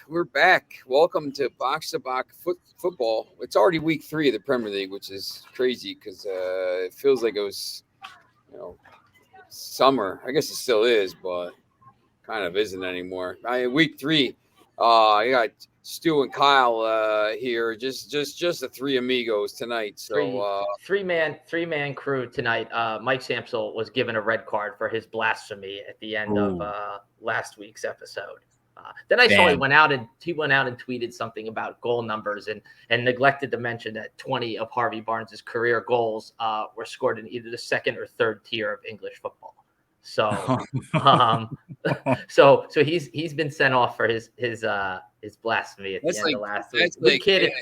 we're back. Welcome to Box to Box Football. It's already week 3 of the Premier League, which is crazy because it feels like it was, summer. I guess it still is, but kind of isn't anymore. Week 3. I got Stu and Kyle here. Just the three amigos tonight. Three So three man crew tonight. Mike Samsel was given a red card for his blasphemy at the end of last week's episode. Then I saw he went out and tweeted something about goal numbers and neglected to mention that 20 of Harvey Barnes' career goals were scored in either the second or third tier of English football. So, so he's been sent off for his blasphemy at the end of last week.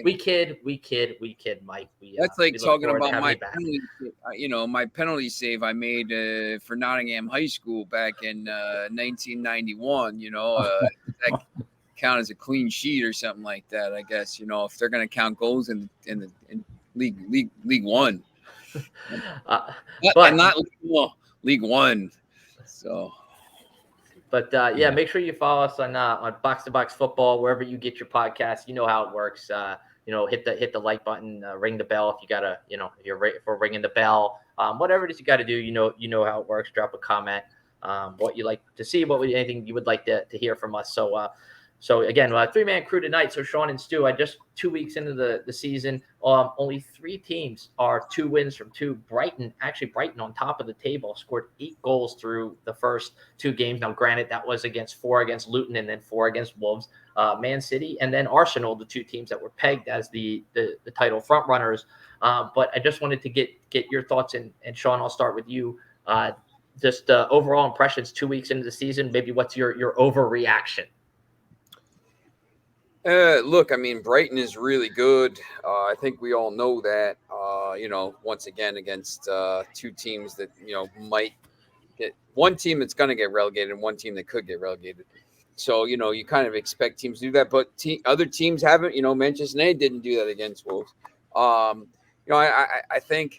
We kid, Mike. That's like talking about my penalty, my penalty save I made for Nottingham High School back in 1991. That count as a clean sheet or something like that. I guess if they're going to count goals in League One, but not League One. So. But make sure you follow us on Box to Box Football wherever you get your podcast. You know how it works. Hit the like button, ring the bell if you gotta. If you're ready for ringing the bell, whatever it is you got to do. You know how it works. Drop a comment. What you like to see, anything you would like to hear from us. So again, 3-man crew tonight. So Sean and Stu, just 2 weeks into the season, only 3 teams are 2 wins from 2. Brighton on top of the table, scored 8 goals through the first 2 games. Now, granted, that was 4 against Luton and then 4 against Wolves. Man City and then Arsenal, the 2 teams that were pegged as the title front runners. But I just wanted to get your thoughts, and Sean, I'll start with you. Just overall impressions 2 weeks into the season. Maybe what's your overreaction? Look, Brighton is really good. I think we all know that. Once again against 2 teams that might get one team that's going to get relegated and one team that could get relegated. So you kind of expect teams to do that, but other teams haven't. Manchester United didn't do that against Wolves. I think.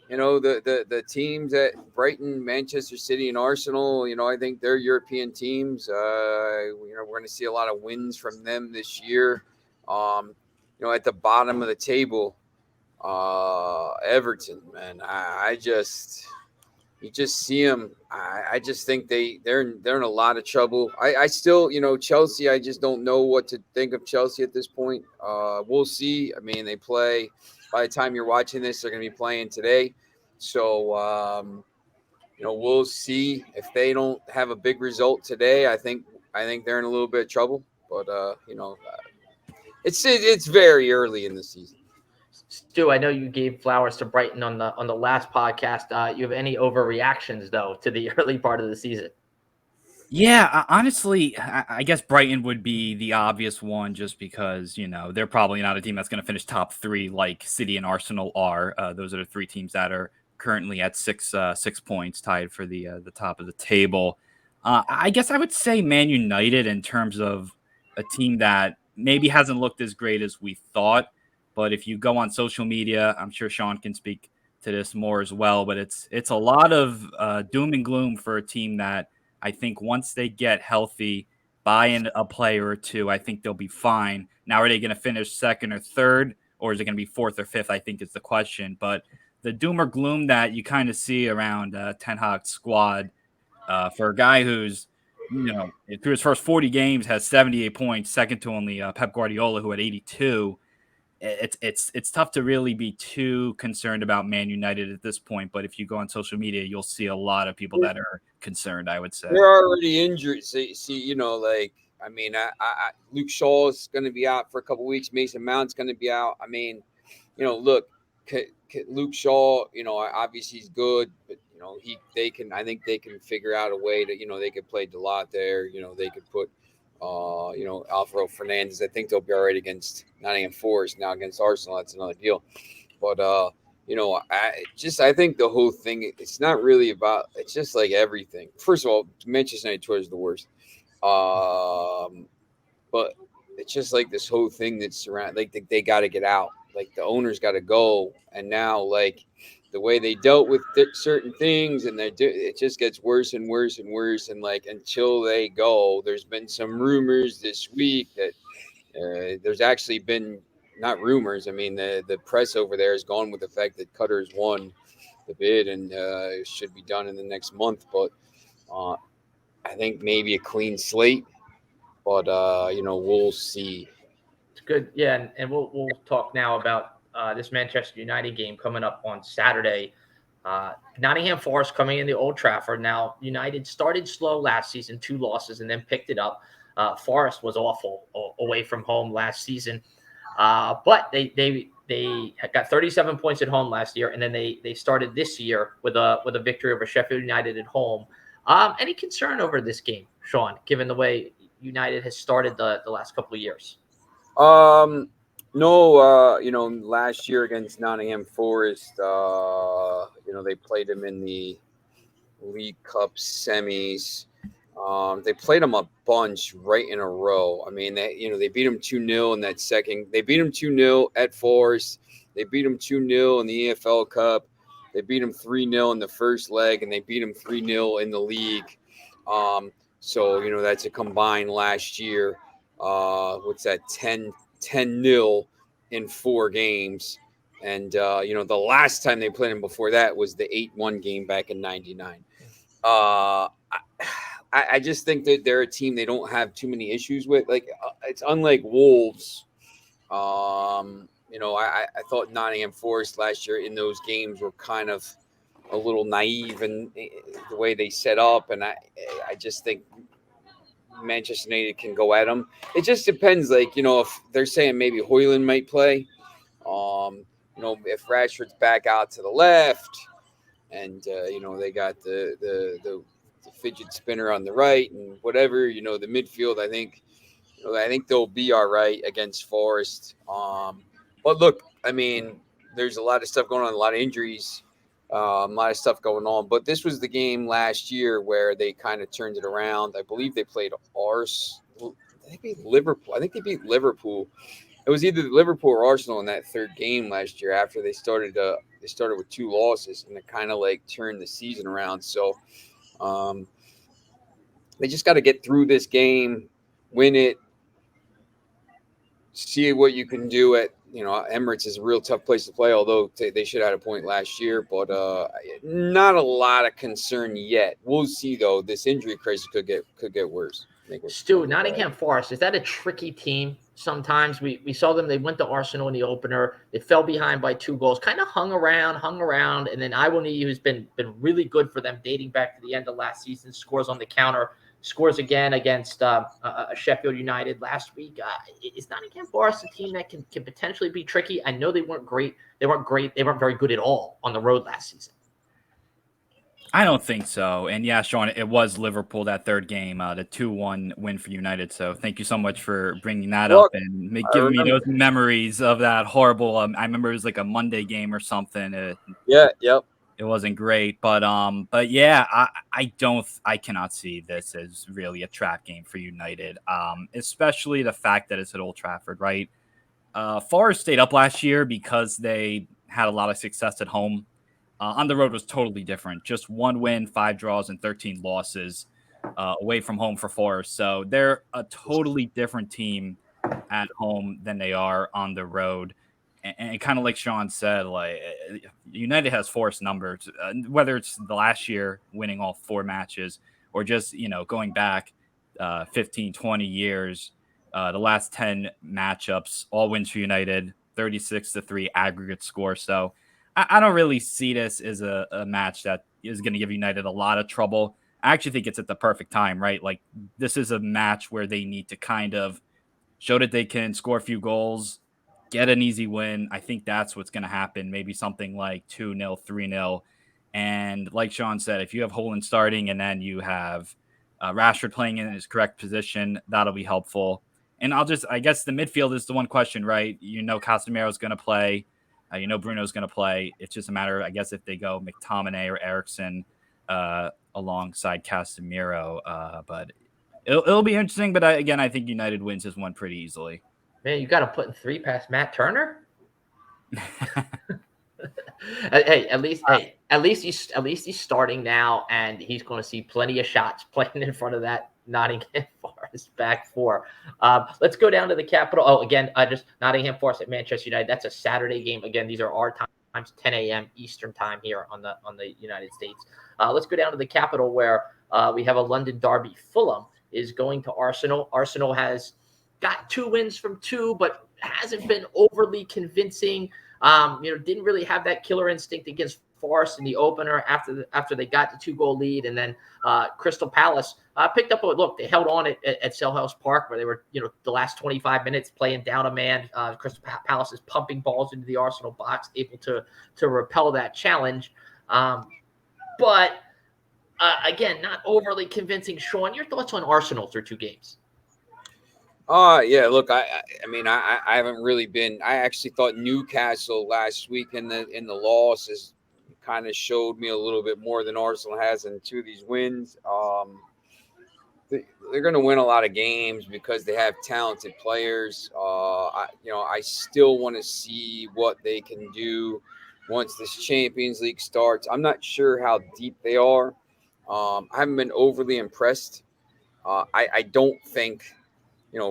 The teams at Brighton, Manchester City, and Arsenal, I think they're European teams. We're going to see a lot of wins from them this year. At the bottom of the table, Everton, man, you just see them. I just think they're in a lot of trouble. I still, Chelsea, I just don't know what to think of Chelsea at this point. We'll see. They play. By the time you're watching this, they're going to be playing today. So, we'll see if they don't have a big result today. I think they're in a little bit of trouble. But, it's very early in the season. Stu, I know you gave flowers to Brighton on the last podcast. You have any overreactions, though, to the early part of the season? Yeah, honestly, I guess Brighton would be the obvious one just because, they're probably not a team that's going to finish top 3 like City and Arsenal are. Those are the 3 teams that are currently at 6 points tied for the top of the table. I guess I would say Man United in terms of a team that maybe hasn't looked as great as we thought. But if you go on social media, I'm sure Sean can speak to this more as well. But it's a lot of doom and gloom for a team that I think once they get healthy, buy in a player or 2, I think they'll be fine. Now, are they going to finish 2nd or 3rd, or is it going to be 4th or 5th? I think is the question. But the doom or gloom that you kind of see around Ten Hag's squad for a guy who's, through his first 40 games has 78 points, second to only Pep Guardiola, who had 82. It's tough to really be too concerned about Man United at this point, but if you go on social media, you'll see a lot of people that are concerned, I would say. They're already injured. See, Luke Shaw is going to be out for a couple of weeks. Mason Mount's going to be out. Look, Luke Shaw, obviously he's good, but I think they can figure out a way to, they could play Delot there. They could put Alvaro Fernandez. I think they'll be all right against Nottingham Forest. Now against Arsenal, that's another deal. But I think the whole thing, it's not really about. It's just like everything. First of all, Manchester United Twitter is the worst. But it's just like this whole thing that's around. Like they got to get out. like the owner's got to go, and now like the way they dealt with certain things, and it just gets worse and worse and worse, and like until they go, there's been some rumors this week that there's actually been not rumors. I mean, the press over there has gone with the fact that Cutter's won the bid and it should be done in the next month, but I think maybe a clean slate, but we'll see. It's good. Yeah, and we'll talk now about this Manchester United game coming up on Saturday. Nottingham Forest coming in the Old Trafford. Now, United started slow last season, 2 losses, and then picked it up. Forest was awful away from home last season, but they got 37 points at home last year, and then they started this year with a victory over Sheffield United at home. Any concern over this game, Sean, given the way United has started the last couple of years? No, last year against Nottingham Forest, they played them in the League Cup semis. They played them a bunch right in a row. I mean, they beat them 2-0 in that second. They beat them 2-0 at Forest. They beat them 2-0 in the EFL Cup. They beat them 3-0 in the first leg, and they beat them 3-0 in the league. So that's a combined last year. What's that? 10-0 in 4 games. And the last time they played them before that was the 8-1 game back in '99. I just think that they're a team they don't have too many issues with. Like it's unlike Wolves. I thought Nottingham Forest last year in those games were kind of a little naive in the way they set up, and I just think Manchester United can go at them. It just depends, like if they're saying maybe Højlund might play, if Rashford's back out to the left, and they got the fidget spinner on the right, and whatever the midfield. I think they'll be all right against Forest. But look, I mean, there's a lot of stuff going on, a lot of injuries. A lot of stuff going on, but this was the game last year where they kind of turned it around. I believe they played Arsenal. They beat Liverpool. I think they beat Liverpool. It was either Liverpool or Arsenal in that third game last year. After they started with 2 losses, and it kind of like turned the season around. So they just got to get through this game, win it, see what you can do at. Emirates is a real tough place to play, although they should have had a point last year, but not a lot of concern yet. We'll see, though. This injury crisis could get worse. Stu, Nottingham Forest, is that a tricky team? Sometimes we saw them. They went to Arsenal in the opener. They fell behind by 2 goals, kind of hung around, and then Iwoni, who's been really good for them dating back to the end of last season, scores on the counter. Scores again against Sheffield United last week. Is Nottingham Forest a team that can potentially be tricky? I know they weren't great. They weren't very good at all on the road last season. I don't think so. And yeah, Sean, it was Liverpool that third game, the 2-1 win for United. So thank you so much for bringing that up and giving me those memories of that horrible. I remember it was like a Monday game or something. Yep. It wasn't great, but yeah, I cannot see this as really a trap game for United, especially the fact that it's at Old Trafford, right? Forest stayed up last year because they had a lot of success at home. On the road was totally different. Just 1 win, 5 draws, and 13 losses away from home for Forest. So they're a totally different team at home than they are on the road. And kind of like Sean said, like United has Forest numbers, whether it's the last year winning all 4 matches or just, going back 15, 20 years, the last 10 matchups, all wins for United, 36-3 aggregate score. So I don't really see this as a match that is going to give United a lot of trouble. I actually think it's at the perfect time, right? Like this is a match where they need to kind of show that they can score a few goals, get an easy win. I think that's what's going to happen. Maybe something like 2-0, 3-0. And like Sean said, if you have Højlund starting and then you have Rashford playing in his correct position, that'll be helpful. And I guess the midfield is the one question, right? Casemiro's going to play. Bruno's going to play. It's just a matter, I guess, if they go McTominay or Eriksen alongside Casemiro. But it'll be interesting. But I think United wins this one pretty easily. Man, you got to put in 3 past Matt Turner? Hey, at least he's starting now, and he's going to see plenty of shots playing in front of that Nottingham Forest back four. Let's go down to the Capitol. Oh, again, just Nottingham Forest at Manchester United. That's a Saturday game. Again, these are our times, 10 a.m. Eastern time here on the United States. Let's go down to the Capitol where we have a London derby. Fulham is going to Arsenal. Arsenal has got 2 wins from 2, but hasn't been overly convincing. Didn't really have that killer instinct against Forest in the opener after they got the 2-goal lead, and then Crystal Palace picked up a look. They held on at Selhurst Park where they were, the last 25 minutes playing down a man. Crystal Palace is pumping balls into the Arsenal box, able to repel that challenge. But again, not overly convincing. Sean, your thoughts on Arsenal through 2 games? Yeah, look, I mean, I haven't really been. I actually thought Newcastle last week in the losses kind of showed me a little bit more than Arsenal has in 2 of these wins. They're going to win a lot of games because they have talented players. I still want to see what they can do once this Champions League starts. I'm not sure how deep they are. I haven't been overly impressed. I don't think.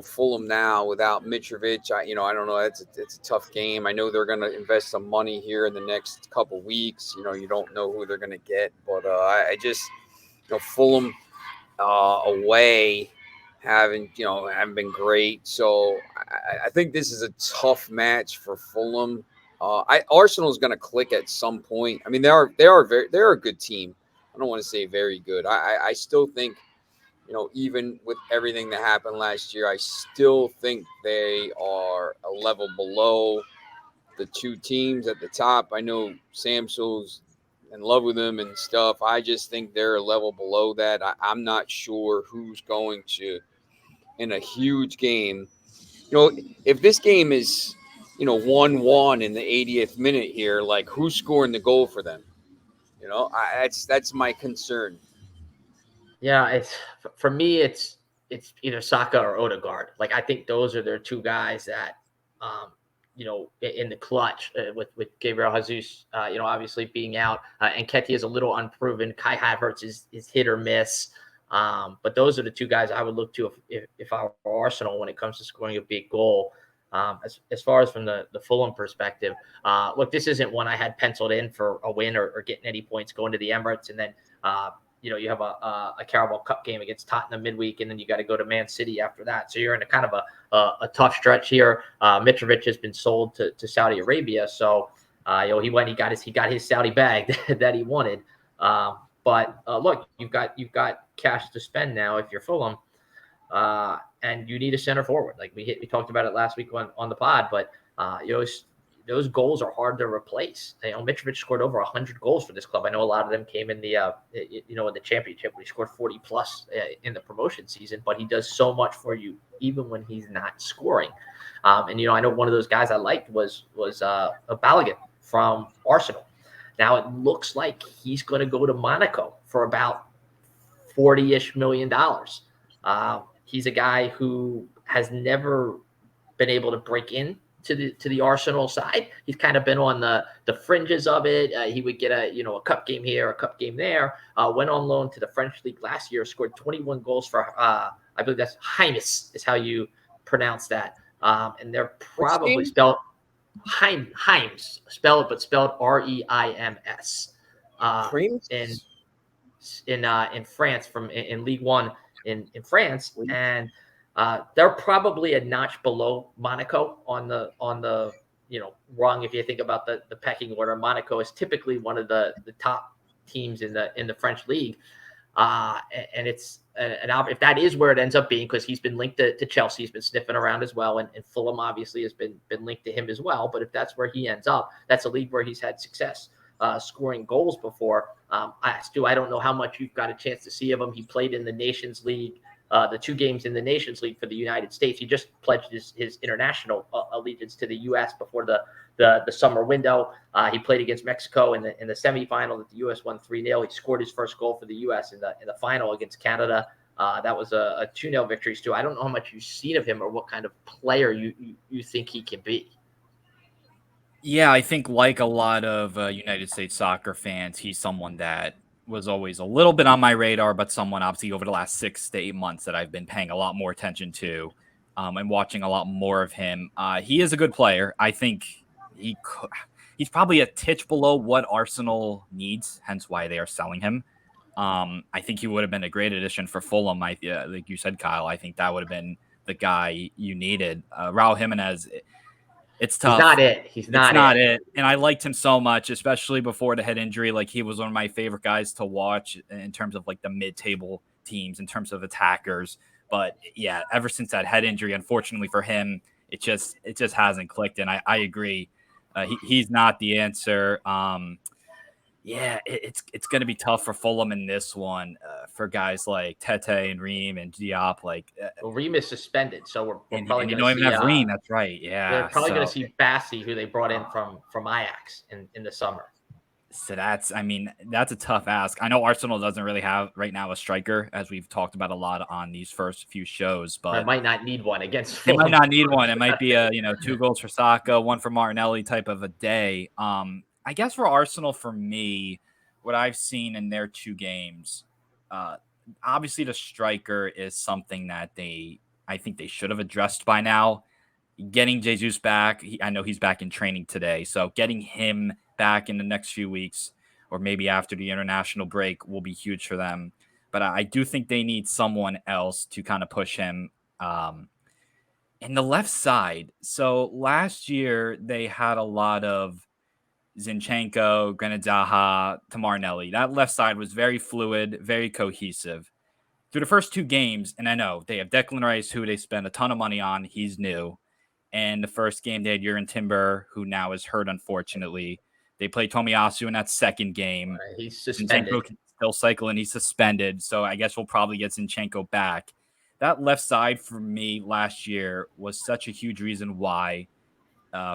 Fulham now without Mitrovic, I don't know. It's a tough game. I know they're going to invest some money here in the next couple weeks. You don't know who they're going to get, but I just, Fulham away haven't been great. So I think this is a tough match for Fulham. Arsenal is going to click at some point. I mean, they're a good team. I don't want to say very good. I still think. Even with everything that happened last year, I still think they are a level below the 2 teams at the top. I know Samsel's in love with them and stuff. I just think they're a level below that. I'm not sure who's going to, in a huge game, if this game is, 1-1 in the 80th minute here, like who's scoring the goal for them? That's my concern. Yeah, for me, it's either Saka or Odegaard. Like I think those are their 2 guys that, in the clutch with Gabriel Jesus, obviously being out, and Nketiah is a little unproven. Kai Havertz is hit or miss. But those are the 2 guys I would look to if I were Arsenal when it comes to scoring a big goal. As far as from the Fulham perspective, look, this isn't one I had penciled in for a win or getting any points going to the Emirates, and then. You have a Carabao Cup game against Tottenham midweek, and then you got to go to Man City after that. So you're in a kind of a tough stretch here. Mitrovic has been sold to Saudi Arabia, so he got his Saudi bag that he wanted. But look, you've got cash to spend now if you're Fulham, and you need a center forward. Like we talked about it last week on the pod, but those goals are hard to replace. Mitrovic scored over 100 goals for this club. I know a lot of them came in the in the championship where he scored 40 plus in the promotion season, but he does so much for you even when he's not scoring. And I know one of those guys I liked was Balogun from Arsenal. Now it looks like he's going to go to Monaco for about $40-ish million. He's a guy who has never been able to break in to the Arsenal side. He's kind of been on the fringes of it. He would get a cup game here, a cup game there. Went on loan to the French league last year, scored 21 goals for I believe that's Heims is how you pronounce that. And they're probably spelled Heims, spelled Reims. In France in Ligue 1 in France, and they're probably a notch below Monaco on the rung. If you think about the pecking order, Monaco is typically one of the top teams in the French league, and it's if that is where it ends up being, because he's been linked to Chelsea, he's been sniffing around as well, and Fulham obviously has been linked to him as well. But if that's where he ends up, that's a league where he's had success scoring goals before. Stu, I don't know how much you've got a chance to see of him. He played in the Nations League. The 2 games in the Nations League for the United States. He just pledged his international allegiance to the U.S. before the summer window. He played against Mexico in the semifinal that the U.S. won 3-0. He scored his first goal for the U.S. in the final against Canada. That was a 2-0 victory, Stu. I don't know how much you've seen of him or what kind of player you think he can be. Yeah, I think like a lot of United States soccer fans, he's someone that was always a little bit on my radar, but someone obviously over the last 6 to 8 months that I've been paying a lot more attention to and watching a lot more of him. He is a good player. I think he's probably a titch below what Arsenal needs, hence why they are selling him. I think he would have been a great addition for Fulham. Like you said, Kyle, I think that would have been the guy you needed. Raul Jimenez, it's He's tough. not it. He's It's not not it. it. And I liked him so much, especially before the head injury. Like he was one of my favorite guys to watch in terms of like the mid-table teams, in terms of attackers. But yeah, ever since that head injury, unfortunately for him, it just hasn't clicked. And I agree. He's not the answer. Yeah, it's going to be tough for Fulham in this one for guys like Tete and Ream and Diop. Like, Well, Reem is suspended, so we're and probably you going to don't even see. have Ream. That's right. They're Yeah. probably going So to see Bassi, who they brought in from Ajax in the summer. So that's a tough ask. I know Arsenal doesn't really have right now a striker, as we've talked about a lot on these first few shows, They but might not need one against they might Fulham. not need one. It might be a 2 goals for Saka, one for Martinelli type of a day. I guess for Arsenal, for me, what I've seen in their 2 games, uh, obviously the striker is something that I think they should have addressed by now. Getting Jesus back, I know he's back in training today, so getting him back in the next few weeks or maybe after the international break will be huge for them. But I do think they need someone else to kind of push him. In the left side, so last year they had a lot of Zinchenko, Granadaha, Tamarnelli. That left side was very fluid, very cohesive. Through the first 2 games, and I know they have Declan Rice, who they spent a ton of money on. He's new. And the first game, they had Jurgen Timber, who now is hurt, unfortunately. They played Tomiyasu in that second game. He's suspended. Zinchenko can still cycle, and he's suspended. So I guess we'll probably get Zinchenko back. That left side for me last year was such a huge reason why,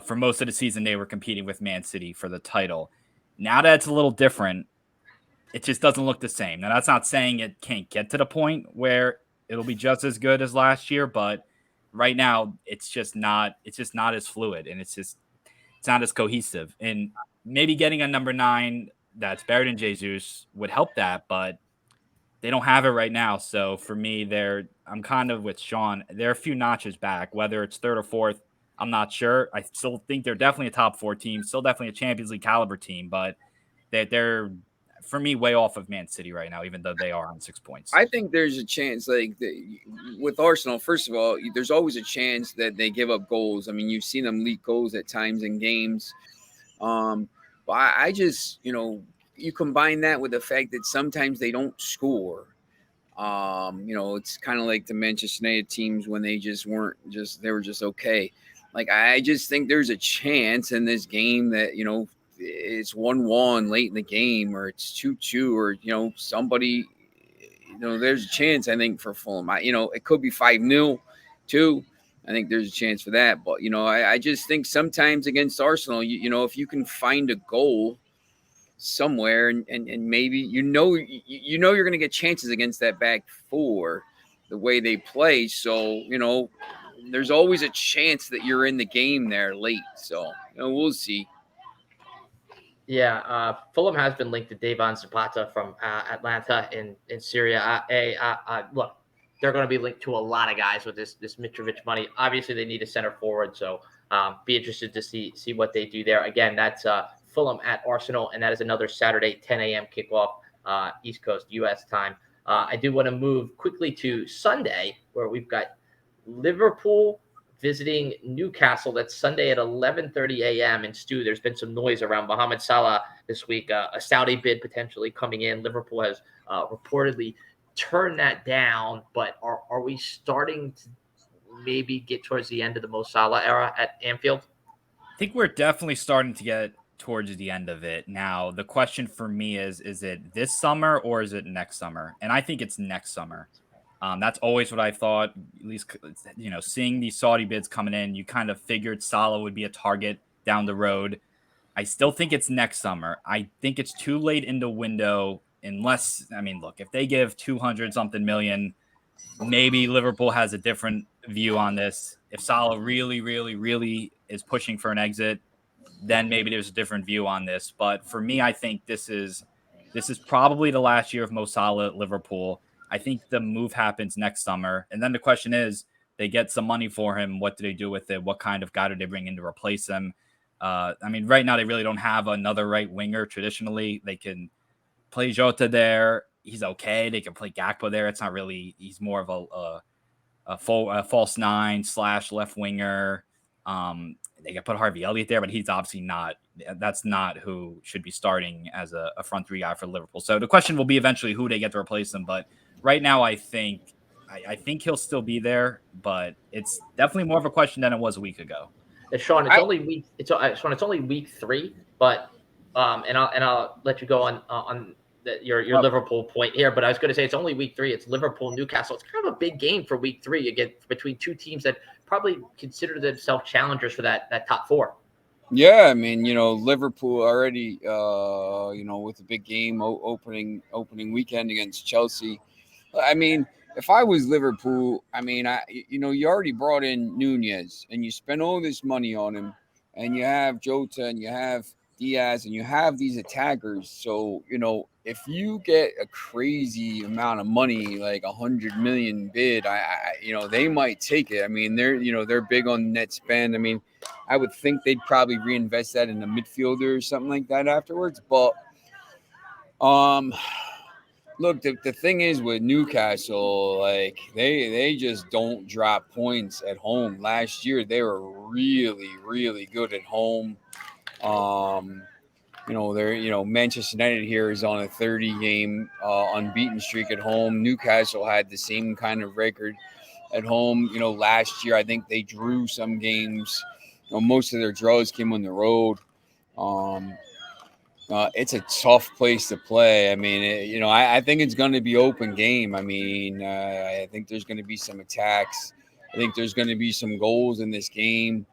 for most of the season, they were competing with Man City for the title. Now that it's a little different, it just doesn't look the same. Now, that's not saying it can't get to the point where it'll be just as good as last year, but right now it's just not as fluid, and it's not as cohesive. And maybe getting a number 9 that's better than Jesus would help that, but they don't have it right now. So for me, I'm kind of with Sean. They're a few notches back, whether it's third or fourth. I'm not sure. I still think they're definitely a top 4 team, still definitely a Champions League caliber team, but they're for me way off of Man City right now, even though they are on 6 points. I think there's a chance, with Arsenal. First of all, there's always a chance that they give up goals. I mean, you've seen them leak goals at times in games. But I just, you combine that with the fact that sometimes they don't score. It's kind of like the Manchester United teams when they were just okay. Like, I just think there's a chance in this game that, it's 1-1 late in the game, or it's 2-2, or, somebody, there's a chance, I think, for Fulham. It could be 5-0 too. I think there's a chance for that. But, I just think sometimes against Arsenal, if you can find a goal somewhere and maybe, you're going to get chances against that back 4, the way they play. So, there's always a chance that you're in the game there late. So, we'll see. Yeah, Fulham has been linked to Davon Zapata from Atlanta in Syria. Look, they're going to be linked to a lot of guys with this Mitrovic money. Obviously, they need a center forward, so be interested to see what they do there. Again, that's Fulham at Arsenal, and that is another Saturday 10 a.m. kickoff, East Coast U.S. time. I do want to move quickly to Sunday, where we've got Liverpool visiting Newcastle. That's Sunday at 11:30 a.m. And Stu, there's been some noise around Mohamed Salah this week. A Saudi bid potentially coming in. Liverpool has reportedly turned that down. But are we starting to maybe get towards the end of the Mo Salah era at Anfield? I think we're definitely starting to get towards the end of it. Now, the question for me is it this summer or is it next summer? And I think it's next summer. That's always what I thought, at least, seeing these Saudi bids coming in, you kind of figured Salah would be a target down the road. I still think it's next summer. I think it's too late in the window unless, look, if they give 200 something million, maybe Liverpool has a different view on this. If Salah really, really, really is pushing for an exit, then maybe there's a different view on this. But for me, I think this is probably the last year of Mo Salah at Liverpool. I think the move happens next summer. And then the question is, they get some money for him. What do they do with it? What kind of guy do they bring in to replace him? I mean, right now they really don't have another right winger. Traditionally, they can play Jota there. He's okay. They can play Gakpo there. It's not really. He's more of a false nine / left winger. They can put Harvey Elliott there, but he's obviously not. That's not who should be starting as a front three guy for Liverpool. So the question will be eventually who they get to replace him. But right now, I think he'll still be there, but it's definitely more of a question than it was a week ago. Sean, it's only week 3, but and I'll let you go on your Liverpool point here. But I was going to say it's only week 3. It's Liverpool, Newcastle. It's kind of a big game for week 3 again between two teams that probably consider themselves challengers for that top 4. Yeah, I mean, Liverpool already, with a big game opening weekend against Chelsea. I mean, if I was Liverpool, I mean, you already brought in Nunez and you spent all this money on him, and you have Jota and you have Diaz and you have these attackers. So, if you get a crazy amount of money, like 100 million bid, they might take it. I mean, they're big on net spend. I mean, I would think they'd probably reinvest that in a midfielder or something like that afterwards. But, look, the thing is with Newcastle, like they just don't drop points at home. Last year they were really, really good at home. Manchester United here is on a 30-game unbeaten streak at home. Newcastle had the same kind of record at home. Last year I think they drew some games. Most of their draws came on the road. It's a tough place to play. I mean, I think it's going to be open game. I mean, I think there's going to be some attacks. I think there's going to be some goals in this game.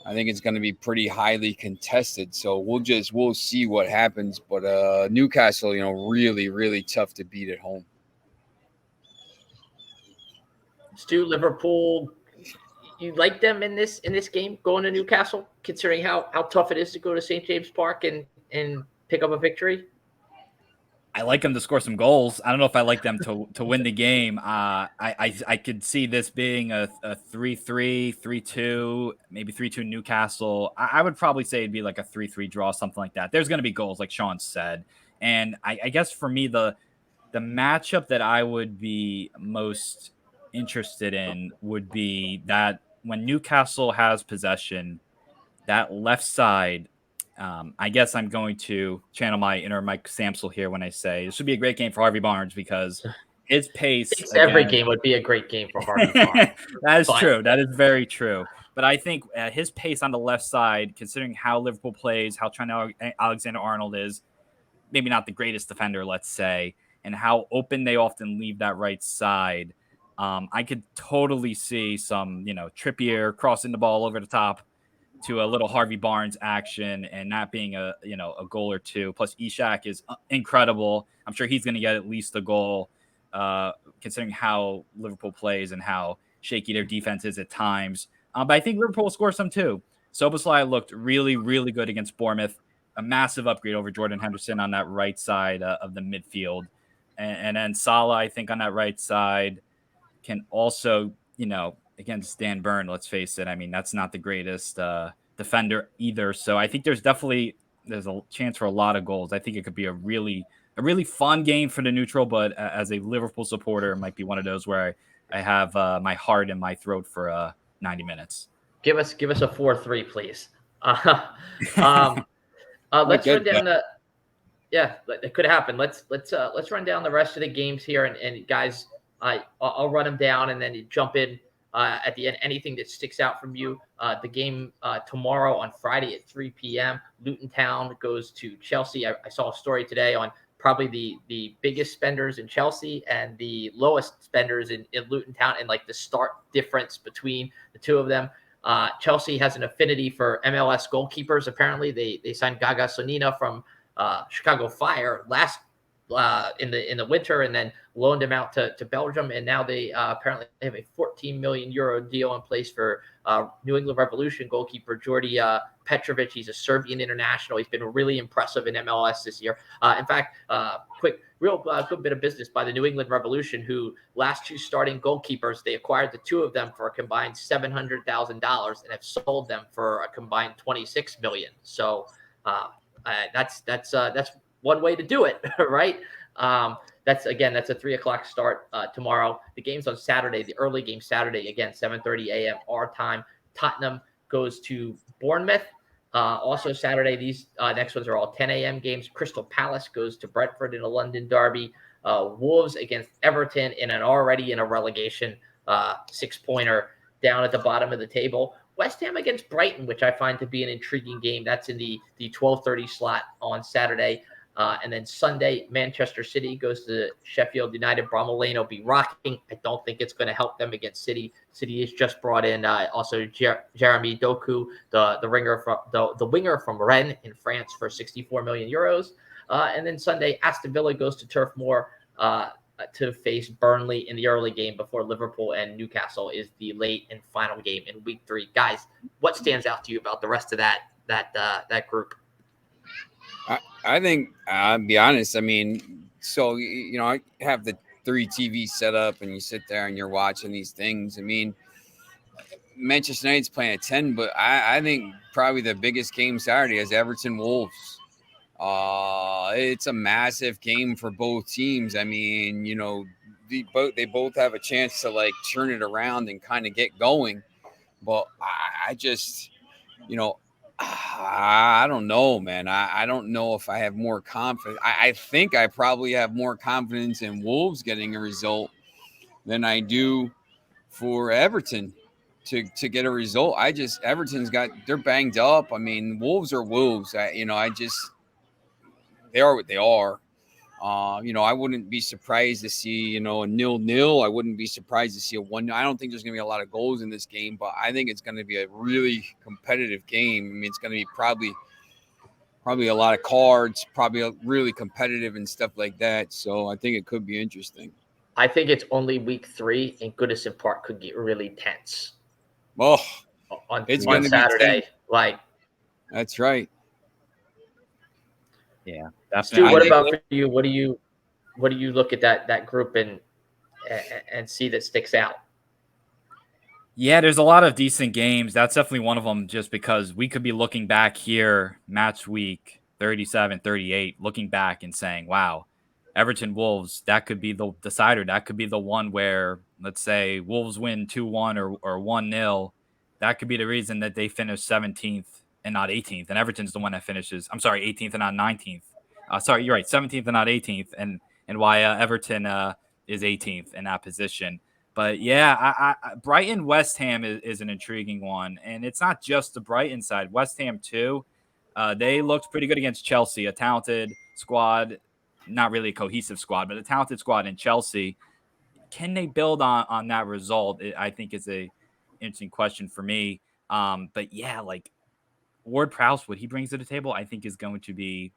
I think it's going to be pretty highly contested. So we'll see what happens. But Newcastle, really, really tough to beat at home. Stu, Liverpool, you like them in this game going to Newcastle, considering how tough it is to go to St. James Park and pick up a victory? I like them to score some goals. I don't know if I like them to win the game. I could see this being a 3-3, 3-2, maybe 3-2 Newcastle. I would probably say it'd be like a 3-3 draw, something like that. There's going to be goals, like Sean said. And I guess for me, the matchup that I would be most interested in would be that when Newcastle has possession, that left side, I guess I'm going to channel my inner Mike Samsel here when I say this should be a great game for Harvey Barnes because his pace. Every game would be a great game for Harvey Barnes. That is true. That is very true. But I think his pace on the left side, considering how Liverpool plays, how Trent Alexander-Arnold is, maybe not the greatest defender, let's say, and how open they often leave that right side. I could totally see some, Trippier crossing the ball over the top to a little Harvey Barnes action and that being a goal or two. Plus Ishak is incredible. I'm sure he's going to get at least a goal, considering how Liverpool plays and how shaky their defense is at times. But I think Liverpool will score some too. Szoboszlai looked really, really good against Bournemouth. A massive upgrade over Jordan Henderson on that right side of the midfield. And then Salah, I think, on that right side can also, against Dan Burn, let's face it. I mean, that's not the greatest defender either. So I think there's a chance for a lot of goals. I think it could be a really fun game for the neutral, but as a Liverpool supporter, it might be one of those where I have my heart in my throat for 90 minutes. Give us a 4-3, please. Let's run down it could happen. Let's run down the rest of the games here, and guys, I'll run them down, and then you jump in at the end. Anything that sticks out from you. The game tomorrow on Friday at 3 p.m. Luton Town goes to Chelsea. I saw a story today on probably the biggest spenders in Chelsea and the lowest spenders in Luton Town, and like the start difference between the two of them. Chelsea has an affinity for MLS goalkeepers. Apparently, they signed Gaga Sonina from Chicago Fire last in the winter, and then loaned him out to Belgium, and now they apparently have a 14 million euro deal in place for New England Revolution goalkeeper Jordi Petrovic. He's a Serbian international. He's been really impressive in MLS this year. In fact, good bit of business by the New England Revolution, who last two starting goalkeepers, they acquired the two of them for a combined $700,000 and have sold them for a combined $26 million. So that's one way to do it, right? That's a 3:00 start tomorrow. The game's on Saturday, the early game Saturday, again, 7:30 a.m. our time. Tottenham goes to Bournemouth. Also Saturday, these next ones are all 10 a.m. games. Crystal Palace goes to Brentford in a London derby. Wolves against Everton in a relegation 6-pointer down at the bottom of the table. West Ham against Brighton, which I find to be an intriguing game. That's in the 12:30 slot on Saturday. And then Sunday, Manchester City goes to Sheffield United. Bramall Lane will be rocking. I don't think it's going to help them against City. City has just brought in also Jeremy Doku, the winger from Rennes in France for 64 million euros. And then Sunday, Aston Villa goes to Turf Moor to face Burnley in the early game before Liverpool and Newcastle is the late and final game in week 3. Guys, what stands out to you about the rest of that group? I think, I'll be honest, I mean, so, you know, I have the 3 TVs set up and you sit there and you're watching these things. I mean, Manchester United's playing at 10, but I think probably the biggest game Saturday is Everton Wolves. It's a massive game for both teams. I mean, you know, they both have a chance to like turn it around and kind of get going. But I just, you know, I don't know, man. I don't know if I have more confidence. I think I probably have more confidence in Wolves getting a result than I do for Everton to get a result. Everton's they're banged up. I mean, Wolves are Wolves. They are what they are. You know, I wouldn't be surprised to see, you know, a 0-0. I wouldn't be surprised to see a 1. I don't think there's going to be a lot of goals in this game, but I think it's going to be a really competitive game. I mean, it's going to be probably a lot of cards, probably really competitive and stuff like that. So I think it could be interesting. I think it's only week 3, and Goodison Park could get really tense. Oh, on Saturday. Like, that's right. Yeah, that's Stu, what about for you? What do you look at that group and see that sticks out? Yeah, there's a lot of decent games. That's definitely one of them, just because we could be looking back here, match week 37, 38, looking back and saying, wow, Everton Wolves, that could be the decider. That could be the one where, let's say, Wolves win 2-1 or 1-0. That could be the reason that they finish 17th and not 18th. And Everton's the one that finishes, 18th and not 19th. Sorry, you're right, 17th and not 18th. And why Everton is 18th in that position. But yeah, I Brighton West Ham is an intriguing one. And it's not just the Brighton side. West Ham, too. They looked pretty good against Chelsea, a talented squad, not really a cohesive squad, but a talented squad in Chelsea. Can they build on that result? I think is a interesting question for me. But yeah, like Ward-Prowse, what he brings to the table, I think is going to be,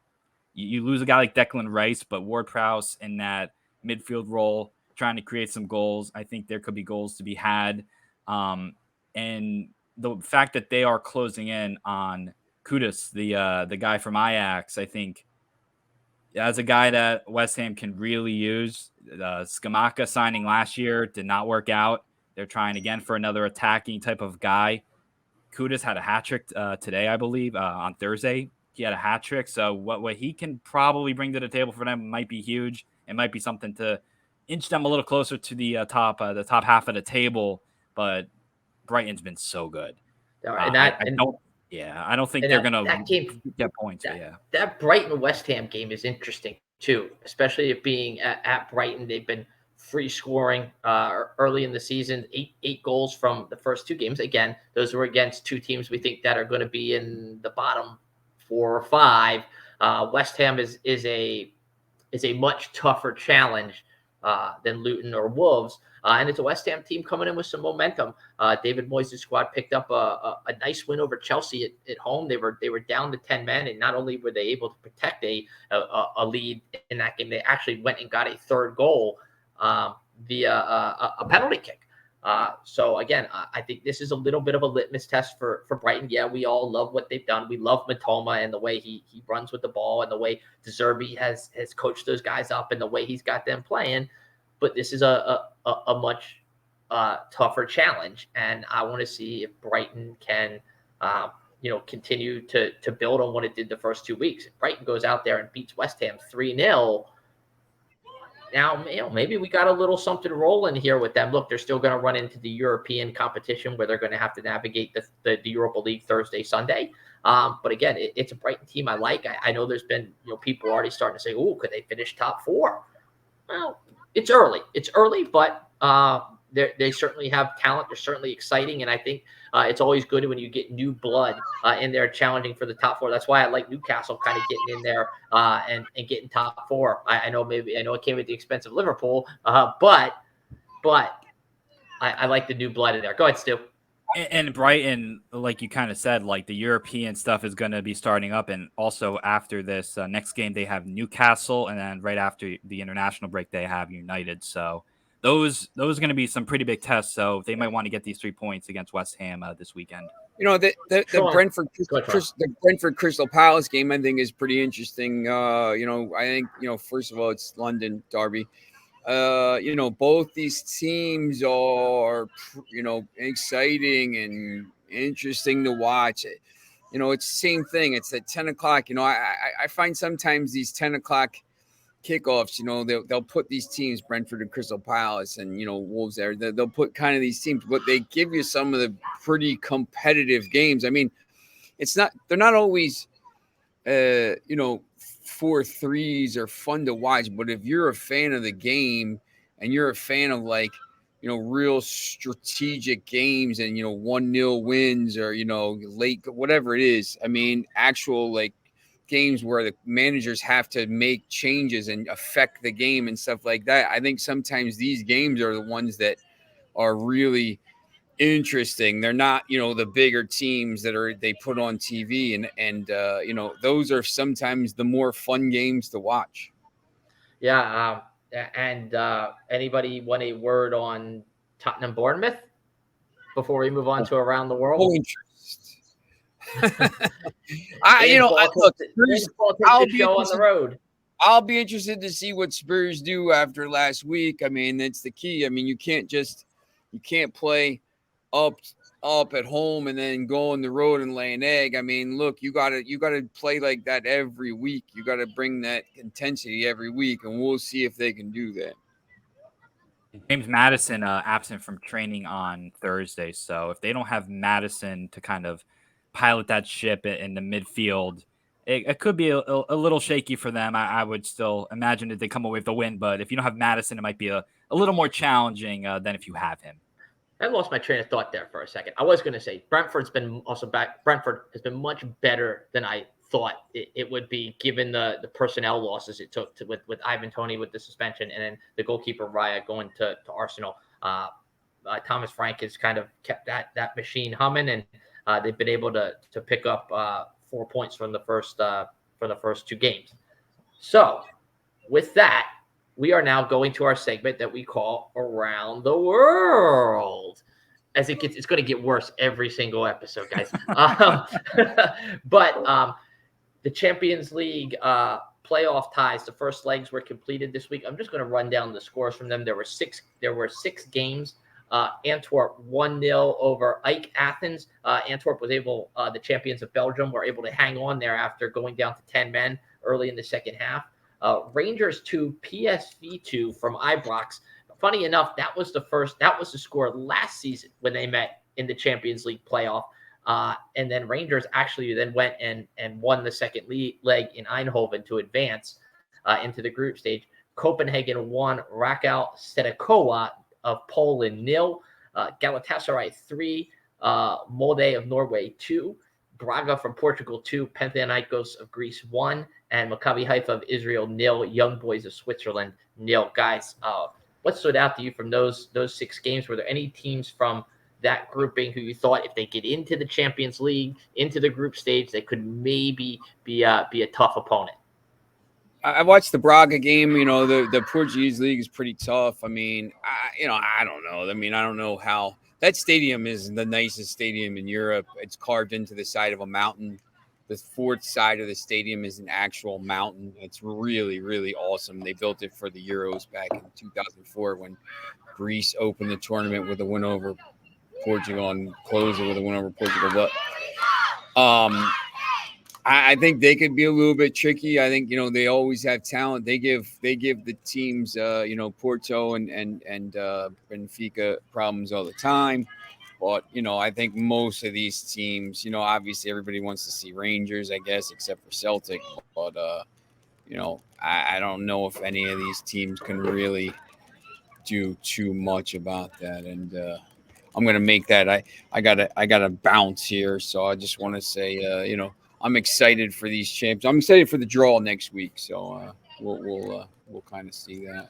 you lose a guy like Declan Rice, but Ward-Prowse in that midfield role, trying to create some goals. I think there could be goals to be had. And the fact that they are closing in on Kudus, the guy from Ajax, I think as a guy that West Ham can really use. Scamacca signing last year did not work out. They're trying again for another attacking type of guy. Kudus had a hat trick today, I believe, on Thursday. He had a hat trick. So what he can probably bring to the table for them might be huge. It might be something to inch them a little closer to the top half of the table. But Brighton's been so good. I don't think they're going to get points. That Brighton West Ham game is interesting too, especially it being at Brighton. They've been free scoring early in the season, eight goals from the first 2 games. Again, those were against 2 teams we think that are going to be in the bottom 4 or 5. West Ham is a much tougher challenge than Luton or Wolves. And it's a West Ham team coming in with some momentum. David Moyes' squad picked up a nice win over Chelsea at home. They were down to 10 men, and not only were they able to protect a lead in that game, they actually went and got a third goal via a penalty kick. So again, I think this is a little bit of a litmus test for Brighton. Yeah, we all love what they've done. We love Matoma and the way he runs with the ball, and the way De Zerbi has coached those guys up, and the way he's got them playing. But this is a much tougher challenge, and I want to see if Brighton can continue to build on what it did the first 2 weeks. If Brighton goes out there and beats West Ham 3-0. Now, maybe we got a little something rolling here with them. Look, they're still going to run into the European competition where they're going to have to navigate the Europa League Thursday, Sunday. But again, it's a Brighton team I like. I know there's been people already starting to say, "Oh, could they finish top 4?" Well, it's early. It's early, but they certainly have talent. They're certainly exciting, and I think it's always good when you get new blood in there challenging for the top 4. That's why I like Newcastle kind of getting in there and getting top 4. I know it came at the expense of Liverpool, but I like the new blood in there. Go ahead, Stu. And Brighton, like you kind of said, like the European stuff is going to be starting up. And also after this next game, they have Newcastle. And then right after the international break, they have United. So those are going to be some pretty big tests. So they might want to get these 3 points against West Ham this weekend. The Brentford Crystal Palace game, I think, is pretty interesting. I think, first of all, it's London derby. Both these teams are, exciting and interesting to watch. It's the same thing. It's at 10 o'clock. I find sometimes these 10 o'clock kickoffs, they'll put these teams, Brentford and Crystal Palace and, Wolves there. They'll put kind of these teams, but they give you some of the pretty competitive games. I mean, they're not always, 4-3s are fun to watch, but if you're a fan of the game and you're a fan of real strategic games and 1-0 wins or late whatever it is, I mean actual games where the managers have to make changes and affect the game and stuff like that, I think sometimes these games are the ones that are really interesting. They're not, the bigger teams that they put on TV, and those are sometimes the more fun games to watch. Yeah, and anybody want a word on Tottenham Bournemouth before we move on to around the world? No interest. I'll be interested to see what Spurs do after last week. I mean, that's the key. I mean, you can't play up at home and then go on the road and lay an egg. I mean, look, you gotta play like that every week. You gotta bring that intensity every week, and we'll see if they can do that. James Maddison absent from training on Thursday, so if they don't have Maddison to kind of pilot that ship in the midfield, it could be a little shaky for them. I would still imagine that they come away with a win, but if you don't have Maddison, it might be a little more challenging than if you have him. I lost my train of thought there for a second. I was going to say Brentford's been also back. Brentford has been much better than I thought it would be, given the personnel losses it took with Ivan Toney with the suspension, and then the goalkeeper Raya going to Arsenal. Thomas Frank has kind of kept that machine humming, and they've been able to pick up 4 points from the first 2 games. So with that, we are now going to our segment that we call Around the World. As it's going to get worse every single episode, guys. But the Champions League playoff ties, the first legs were completed this week. I'm just going to run down the scores from them. There were six games. Antwerp 1-0 over AEK Athens. Antwerp was able, the champions of Belgium, were able to hang on there after going down to 10 men early in the second half. Rangers 2, PSV 2 from Ibrox. Funny enough, that was the score last season when they met in the Champions League playoff. And then Rangers actually then went and won the second leg in Eindhoven to advance into the group stage. Copenhagen 1, Rakow Sedekova of Poland 0, Galatasaray 3, Molde of Norway 2, Braga from Portugal 2, Panathinaikos of Greece 1, and Maccabi Haifa of Israel 0, Young Boys of Switzerland 0. Guys, what stood out to you from those 6 games? Were there any teams from that grouping who you thought if they get into the Champions League, into the group stage, they could maybe be a tough opponent? I watched the Braga game. You know, the Portuguese league is pretty tough. I mean, I don't know. I mean, I don't know how that stadium is the nicest stadium in Europe. It's carved into the side of a mountain. The fourth side of the stadium is an actual mountain. It's really, really awesome. They built it for the Euros back in 2004 when Greece opened the tournament with a win over Portugal and closed it with a win over Portugal. But I think they could be a little bit tricky. I think, they always have talent. They give the teams, Porto and Benfica problems all the time. But, I think most of these teams, obviously everybody wants to see Rangers, I guess, except for Celtic. But, I don't know if any of these teams can really do too much about that. And I'm going to make that. I gotta bounce here. So I just want to say, I'm excited for these champs. I'm excited for the draw next week. So we'll kind of see that.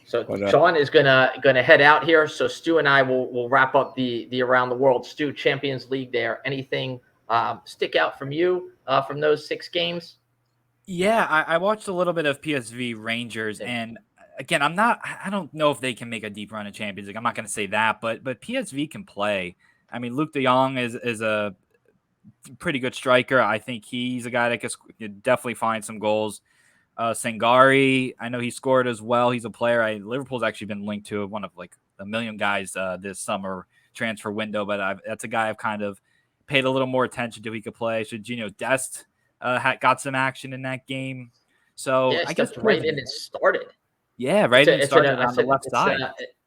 So Sean is gonna head out here. So Stu and I will wrap up the Around the World. Stu, Champions League there. Anything stick out from you from those 6 games? Yeah, I watched a little bit of PSV Rangers, and again, I don't know if they can make a deep run in Champions League. I'm not going to say that, but PSV can play. I mean, Luke de Jong is a pretty good striker. I think he's a guy that could definitely find some goals. Sangari, I know he scored as well. He's a player Liverpool's actually been linked to, one of like a million guys this summer transfer window, but that's a guy I've kind of paid a little more attention to. He could play. So Gino Dest got some action in that game. So yeah, I guess right in and started. Yeah, right. It started on the left side.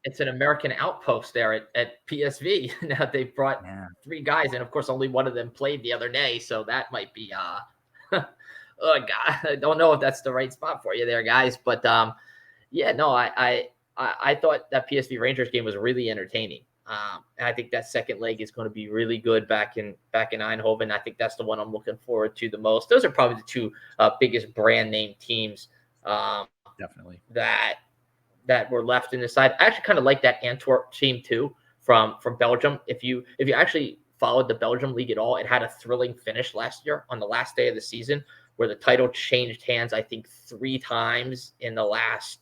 It's an American outpost there at PSV. Now they've brought 3 guys, and of course, only one of them played the other day. So that might be, oh God, I don't know if that's the right spot for you there, guys. But yeah, no, I thought that PSV Rangers game was really entertaining. And I think that second leg is going to be really good back in Eindhoven. I think that's the one I'm looking forward to the most. Those are probably the 2 biggest brand name teams. Definitely that were left in the side. I actually kind of like that Antwerp team too from Belgium. If you actually followed the Belgium league at all, it had a thrilling finish last year on the last day of the season where the title changed hands, I think 3 times in the last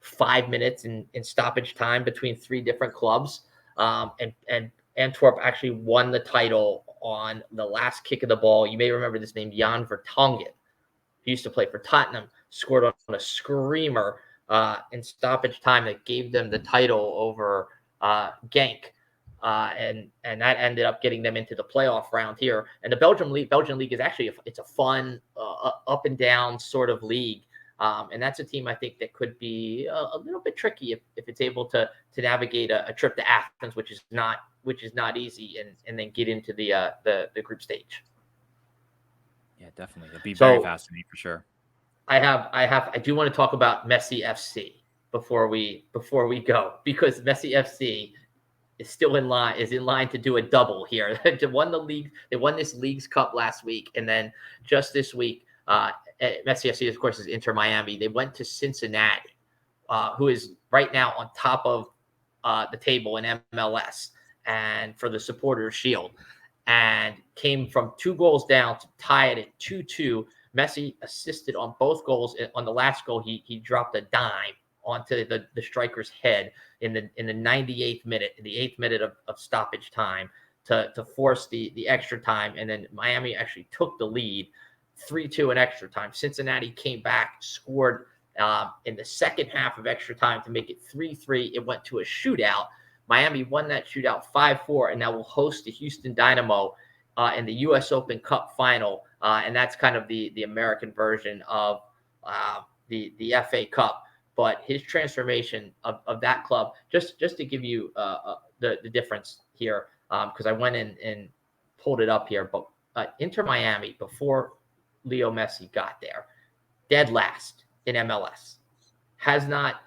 5 minutes in stoppage time between 3 different clubs. And Antwerp actually won the title on the last kick of the ball. You may remember this name, Jan Vertonghen. He used to play for Tottenham, scored on a screamer in stoppage time that gave them the title over Genk. And that ended up getting them into the playoff round here. And the Belgian league is actually it's a fun up and down sort of league. And that's a team I think that could be a little bit tricky if it's able to navigate a trip to Athens, which is not easy, and then get into the group stage. Yeah, definitely. It'd be very fascinating for sure. I do want to talk about Messi FC before we go, because Messi FC is still in line to do a double here. They won this Leagues Cup last week, and then just this week, Messi FC, of course, is Inter Miami. They went to Cincinnati, who is right now on top of the table in MLS and for the Supporters Shield, and came from 2 goals down to tie it at 2-2. Messi assisted on both goals. On the last goal, he dropped a dime onto the striker's head in the 98th minute, in the 8th minute of stoppage time to force the extra time. And then Miami actually took the lead 3-2 in extra time. Cincinnati came back, scored in the second half of extra time to make it 3-3. It went to a shootout. Miami won that shootout 5-4, and now will host the Houston Dynamo in the U.S. Open Cup final. And that's kind of the American version of the FA Cup. But his transformation of that club, just to give you the difference here, because I went in and pulled it up here. But Inter Miami, before Leo Messi got there, dead last in MLS, has not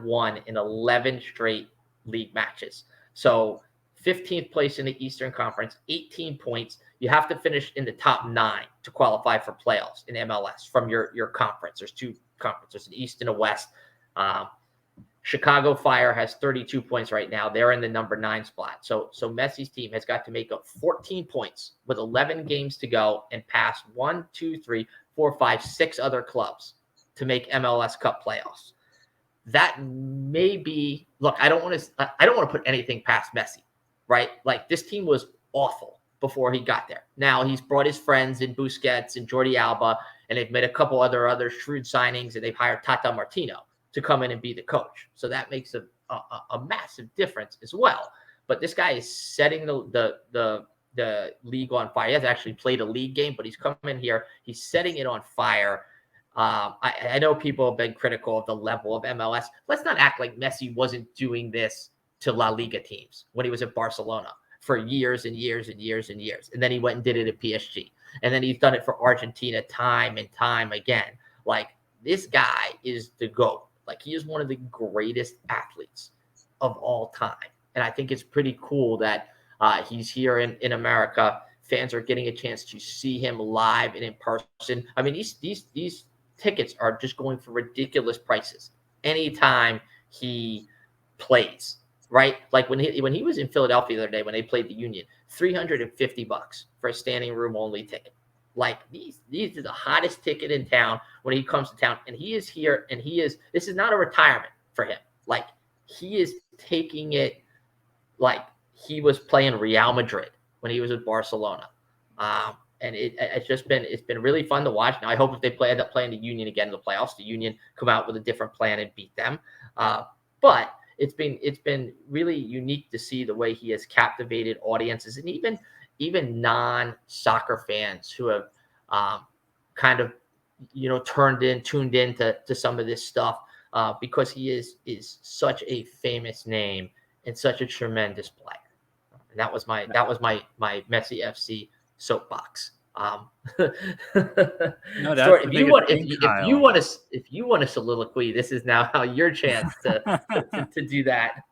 won in 11 straight league matches. So 15th place in the Eastern Conference, 18 points. You have to finish in the top 9 to qualify for playoffs in MLS from your conference. There's 2 conferences, an East and a West. Chicago Fire has 32 points right now. They're in the number 9 spot. So Messi's team has got to make up 14 points with 11 games to go and pass 1, 2, 3, 4, 5, 6 other clubs to make MLS Cup playoffs. That may be, look, I don't want to put anything past Messi, right? Like, this team was awful before he got there. Now he's brought his friends in Busquets and Jordi Alba, and they've made a couple other shrewd signings, and they've hired Tata Martino to come in and be the coach. So that makes a massive difference as well. But this guy is setting the league on fire. He hasn't actually played a league game, but he's come in here. He's setting it on fire. I know people have been critical of the level of MLS. Let's not act like Messi wasn't doing this to La Liga teams when he was at Barcelona for years and years and years and years. And then he went and did it at PSG. And then he's done it for Argentina time and time again. Like, this guy is the GOAT. Like, he is one of the greatest athletes of all time. And I think it's pretty cool that he's here in America. Fans are getting a chance to see him live and in person. I mean, these tickets are just going for ridiculous prices anytime he plays, right? Like, when he was in Philadelphia the other day, when they played the Union, $350 for a standing room only ticket. Like, these are the hottest ticket in town when he comes to town, and he is here, and this is not a retirement for him. Like, he is taking it like he was playing Real Madrid when he was with Barcelona. And it's been really fun to watch. Now, I hope if they end up playing the Union again in the playoffs, the Union come out with a different plan and beat them. But it's been really unique to see the way he has captivated audiences, and even non-soccer fans who have kind of, tuned in to some of this stuff because he is such a famous name and such a tremendous player. And that was my Messi FC soapbox. No, Stuart, if you want a soliloquy, this is now your chance to do that.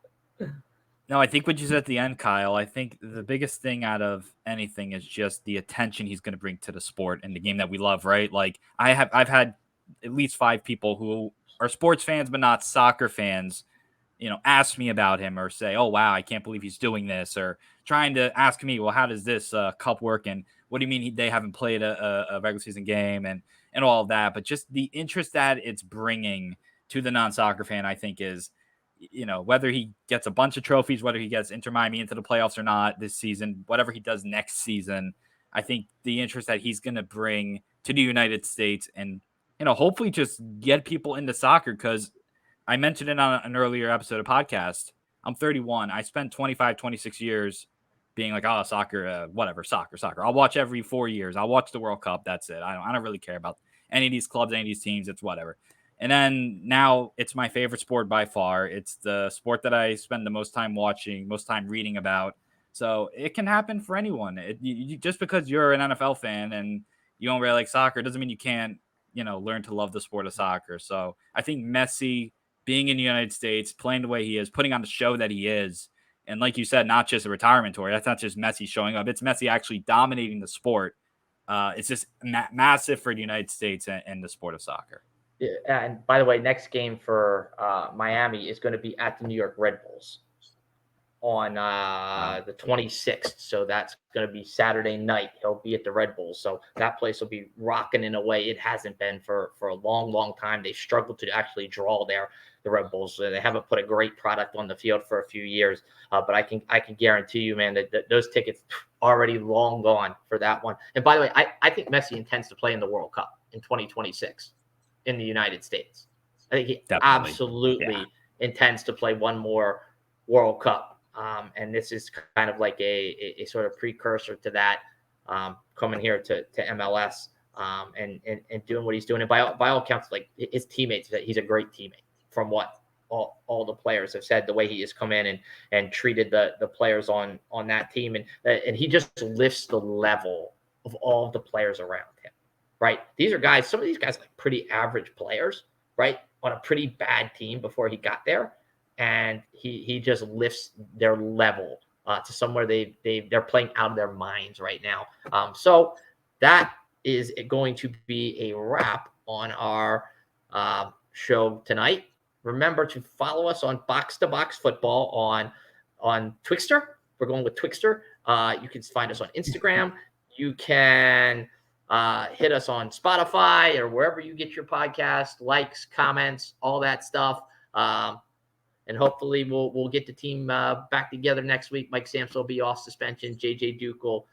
No, I think what you said at the end, Kyle, I think the biggest thing out of anything is just the attention he's going to bring to the sport and the game that we love, right? Like, I've had at least 5 people who are sports fans but not soccer fans, ask me about him or say, "Oh, wow, I can't believe he's doing this," or trying to ask me, "Well, how does this cup work? And what do you mean they haven't played a regular season game?" and all of that. But just the interest that it's bringing to the non-soccer fan, I think is, whether he gets a bunch of trophies, whether he gets Inter Miami into the playoffs or not this season, whatever he does next season, I think the interest that he's going to bring to the United States and, hopefully just get people into soccer. Because I mentioned it on an earlier episode of podcast. I'm 31. I spent 25, 26 years being like, oh, soccer, whatever, soccer. I'll watch every 4 years. I'll watch the World Cup. That's it. I don't really care about any of these clubs, any of these teams. It's whatever. And then now it's my favorite sport by far. It's the sport that I spend the most time watching, most time reading about. So it can happen for anyone. Just because you're an NFL fan and you don't really like soccer doesn't mean you can't, learn to love the sport of soccer. So I think Messi being in the United States, playing the way he is, putting on the show that he is, and like you said, not just a retirement tour. That's not just Messi showing up. It's Messi actually dominating the sport. It's just massive for the United States and the sport of soccer. And by the way, next game for Miami is going to be at the New York Red Bulls on the 26th. So that's going to be Saturday night. He'll be at the Red Bulls. So that place will be rocking in a way it hasn't been for a long, long time. They struggled to actually draw the Red Bulls. They haven't put a great product on the field for a few years. But I can guarantee you, man, that those tickets already long gone for that one. And by the way, I think Messi intends to play in the World Cup in 2026 in the United States. I think he absolutely intends to play one more World Cup. And this is kind of like a sort of precursor to that, coming here to MLS and doing what he's doing. And by all accounts, like his teammates, he's a great teammate from what all the players have said, the way he has come in and treated the players on that team. And he just lifts the level of all the players around him. Right. These are guys, some of these guys like pretty average players, right, on a pretty bad team before he got there. And he just lifts their level to somewhere they're playing out of their minds right now. So that is going to be a wrap on our show tonight. remember to follow us on Box to Box Football on Twixter. We're going with Twixter. You can find us on Instagram. You can hit us on Spotify or wherever you get your podcast, likes, comments, all that stuff. And hopefully we'll get the team back together next week. Mike Samsel will be off suspension. JJ Duke will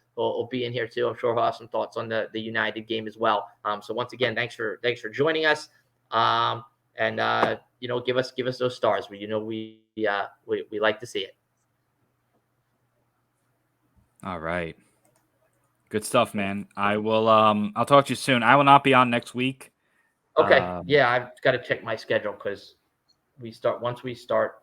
be in here too. I'm sure he'll have some thoughts on the United game as well. So once again, thanks for joining us. And give us those stars. We like to see it. All right. Good stuff, man. I will I'll talk to you soon. I will not be on next week. Okay. Yeah, I've got to check my schedule because once we start